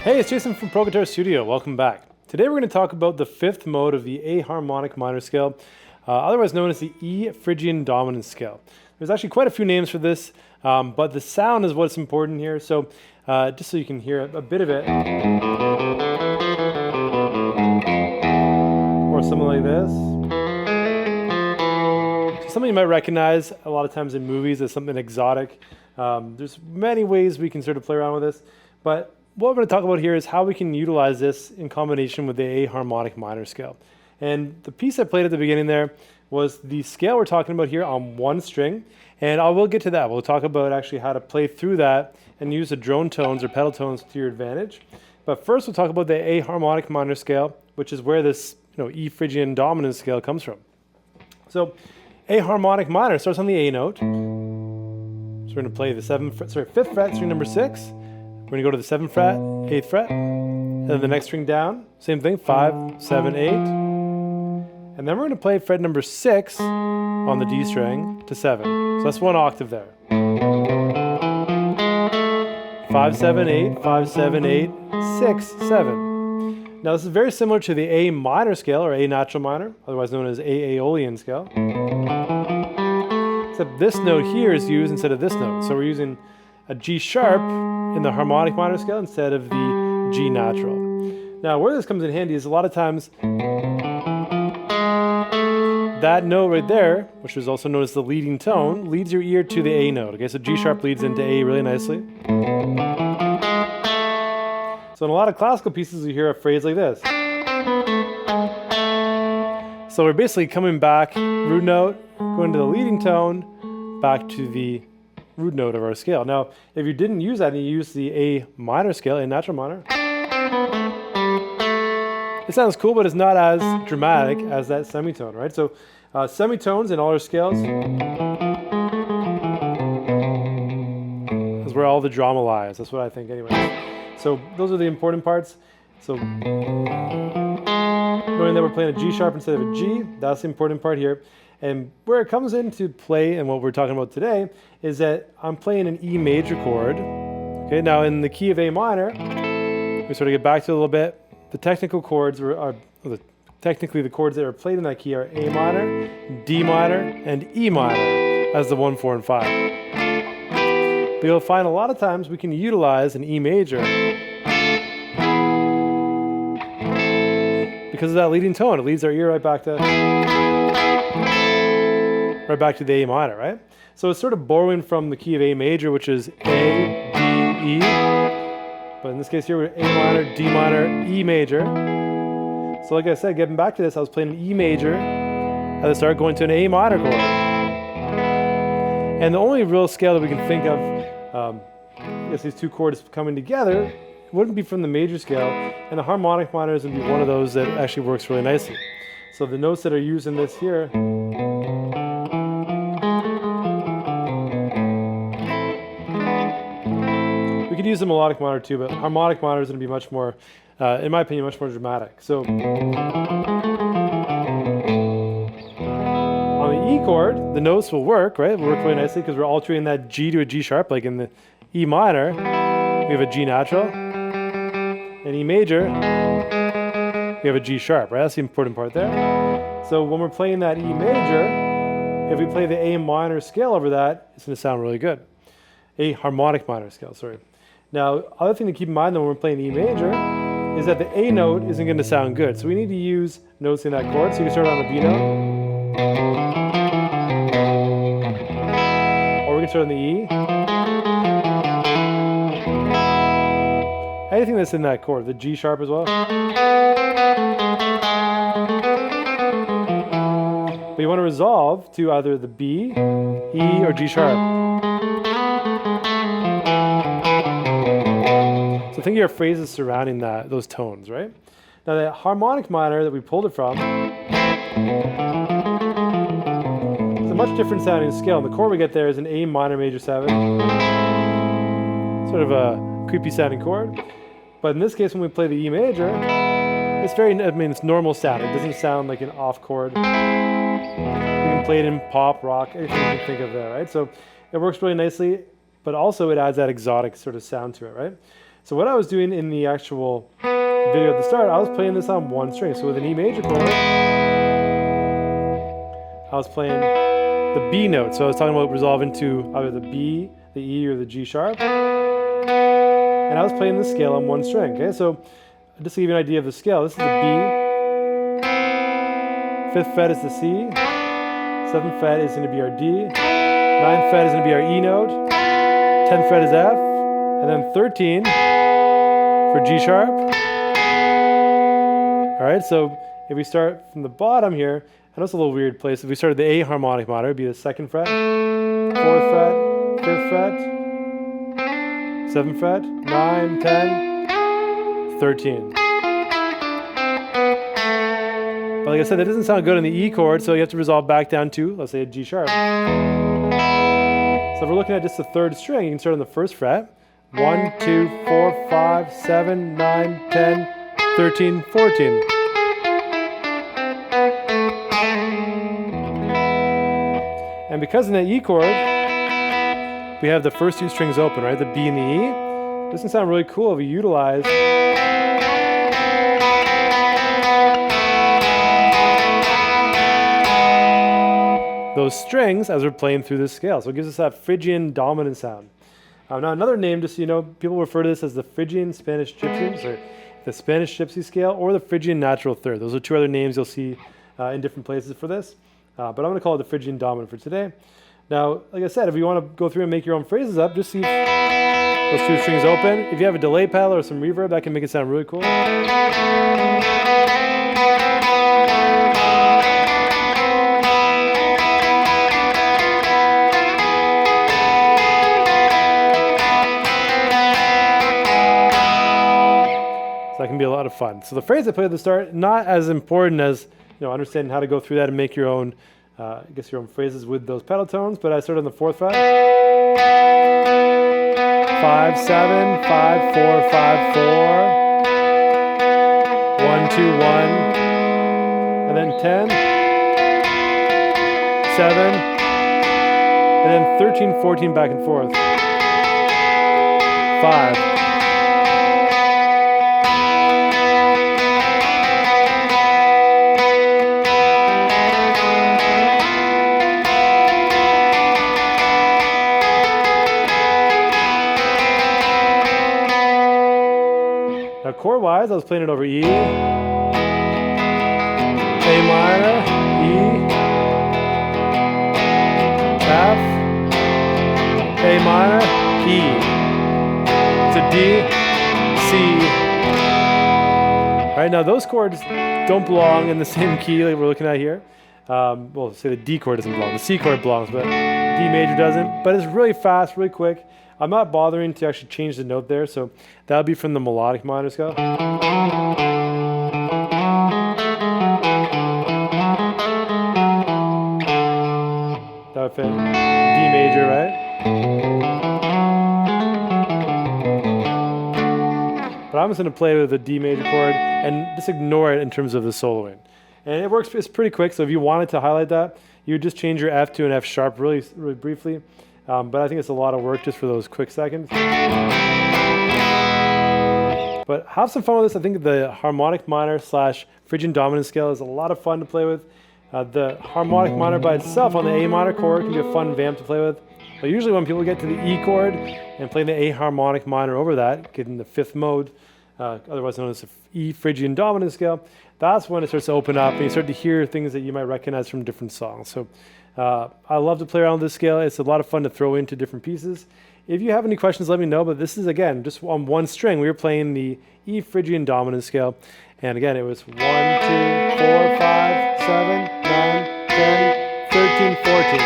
Hey, it's Jason from Pro Guitar Studio. Welcome back. Today we're going to talk about the fifth mode of the A harmonic minor scale, otherwise known as the E Phrygian Dominant scale. There's actually quite a few names for this, but the sound is what's important here. So just so you can hear a bit of it, or something like this. So something you might recognize a lot of times in movies as something exotic. There's many ways we can sort of play around with this, but what we're going to talk about here is how we can utilize this in combination with the A harmonic minor scale. And the piece I played at the beginning there was the scale we're talking about here on one string, and I will get to that. We'll talk about actually how to play through that and use the drone tones or pedal tones to your advantage. But first we'll talk about the A harmonic minor scale, which is where this E Phrygian Dominant scale comes from. So A harmonic minor starts on the A note. So we're going to play the 5th fret, string number 6. We're going to go to the 7th fret, 8th fret, and then the next string down, same thing, 5, 7, 8. And then we're going to play fret number 6 on the D string to 7. So that's one octave there. 5, 7, 8, 5, 7, 8, 6, 7. Now this is very similar to the A minor scale, or A natural minor, otherwise known as A Aeolian scale. Except this note here is used instead of this note. So we're using a G sharp in the harmonic minor scale instead of the G natural. Now where this comes in handy is a lot of times that note right there, which is also known as the leading tone, leads your ear to the A note. Okay, so G sharp leads into A really nicely. So in a lot of classical pieces you hear a phrase like this. So we're basically coming back, root note, going to the leading tone, back to the root note of our scale. Now, if you didn't use that and you use the A minor scale, A natural minor, it sounds cool, but it's not as dramatic as that semitone, right? So semitones in all our scales is where all the drama lies. That's what I think anyway. So those are the important parts. So knowing that we're playing a G sharp instead of a G, that's the important part here. And where it comes into play and what we're talking about today is that I'm playing an E major chord. Okay, now in the key of A minor, we sort of get back to it a little bit. The technical chords technically the chords that are played in that key are A minor, D minor, and E minor as the 1, 4, and 5. But you'll find a lot of times we can utilize an E major because of that leading tone. It leads our ear right back to the A minor, right? So it's sort of borrowing from the key of A major, which is A, D, E. But in this case here, we're A minor, D minor, E major. So like I said, getting back to this, I was playing an E major at the start, going to an A minor chord. And the only real scale that we can think of, I guess these two chords coming together, wouldn't be from the major scale, and the harmonic minor is going to be one of those that actually works really nicely. So the notes that are used in this here, we could use the melodic minor too, but harmonic minor is going to be much more, in my opinion, much more dramatic. So on the E chord, the notes will work, right? Will work really nicely because we're alternating that G to a G sharp, like in the E minor, we have a G natural. In E major, we have a G sharp, right? That's the important part there. So when we're playing that E major, if we play the A minor scale over that, it's going to sound really good. A harmonic minor scale, sorry. Now, other thing to keep in mind though when we're playing E major is that the A note isn't going to sound good. So we need to use notes in that chord. So you can start on the B note, or we can start on the E. Anything that's in that chord, the G sharp as well. But you want to resolve to either the B, E, or G sharp. So think of your phrases surrounding those tones, right? Now the harmonic minor that we pulled it from is a much different sounding scale. And the chord we get there is an A minor major 7. Sort of a creepy sounding chord. But in this case, when we play the E major, it's normal sounding. It doesn't sound like an off chord. You can play it in pop, rock, anything you can think of there, right? So it works really nicely, but also it adds that exotic sort of sound to it, right? So what I was doing in the actual video at the start, I was playing this on one string. So with an E major chord, I was playing the B note. So I was talking about resolving to either the B, the E, or the G sharp. And I was playing the scale on one string, okay? So just to give you an idea of the scale, this is the B, 5th fret is the C, 7th fret is going to be our D, 9th fret is going to be our E note, 10th fret is F, and then 13 for G sharp. All right, so if we start from the bottom here, I know it's a little weird place. If we started the A harmonic minor, it'd be the 2nd fret, 4th fret, 5th fret, 7th fret, 9, 10, 13. But like I said, that doesn't sound good on the E chord, so you have to resolve back down to, let's say, a G sharp. So if we're looking at just the 3rd string, you can start on the 1st fret. 1, 2, 4, 5, 7, 9, 10, 13, 14. And because in the E chord, we have the first 2 strings open, right? The B and the E. This can sound really cool if we utilize those strings as we're playing through this scale. So it gives us that Phrygian Dominant sound. Now another name, just so you know, people refer to this as the Phrygian Spanish Gypsy, or the Spanish Gypsy scale, or the Phrygian Natural Third. Those are 2 other names you'll see in different places for this. But I'm going to call it the Phrygian Dominant for today. Now, like I said, if you want to go through and make your own phrases up, just see if those 2 strings open. If you have a delay pedal or some reverb, that can make it sound really cool. So that can be a lot of fun. So the phrase I played at the start, not as important as understanding how to go through that and make your own, I guess your own phrases with those pedal tones. But I started on the 4th fret. 5, 7, 5, 4, 5, 4. 1, 2, 1. And then 10. 7. And then 13, 14 back and forth. 5. Now chord-wise, I was playing it over E, A minor, E, F, A minor, E, to D, C. All right, now those chords don't belong in the same key like we're looking at here. Well, say the D chord doesn't belong, the C chord belongs, but D major doesn't. But it's really fast, really quick. I'm not bothering to actually change the note there, so that would be from the melodic minor scale. That would fit D major, right? But I'm just going to play with the D major chord and just ignore it in terms of the soloing. And it works, it's pretty quick, so if you wanted to highlight that, you would just change your F to an F sharp really, really briefly. But I think it's a lot of work just for those quick seconds. But have some fun with this. I think the harmonic minor / Phrygian Dominant scale is a lot of fun to play with. The harmonic minor by itself on the A minor chord can be a fun vamp to play with. But usually when people get to the E chord and play the A harmonic minor over that, getting the 5th mode, otherwise known as the E Phrygian Dominant scale, that's when it starts to open up and you start to hear things that you might recognize from different songs. So I love to play around with this scale. It's a lot of fun to throw into different pieces. If you have any questions, let me know. But this is, again, just on one string. We were playing the E Phrygian Dominant scale. And again, it was 1, 2, 4, 5, 7, 9, 10, 13, 14.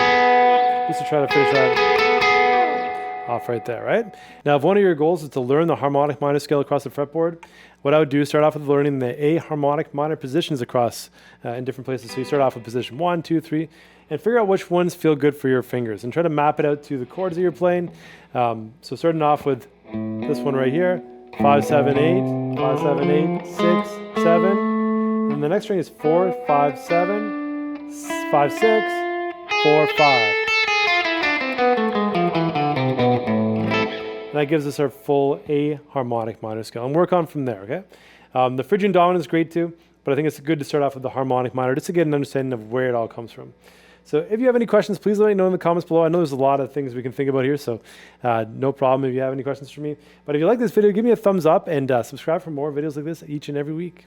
Just to try to finish that off right there, right? Now, if one of your goals is to learn the harmonic minor scale across the fretboard, what I would do is start off with learning the A harmonic minor positions across in different places. So you start off with position 1, 2, 3, and figure out which ones feel good for your fingers and try to map it out to the chords that you're playing. So starting off with this one right here, 5, 7, 8, 5, 7, 8, 6, 7. And the next string is 4, 5, 7, 5, 6, 4, 5. and that gives us our full A harmonic minor scale, and work on from there, okay? The Phrygian Dominant is great too, but I think it's good to start off with the harmonic minor just to get an understanding of where it all comes from. So if you have any questions, please let me know in the comments below. I know there's a lot of things we can think about here, so no problem if you have any questions for me. But if you like this video, give me a thumbs up and subscribe for more videos like this each and every week.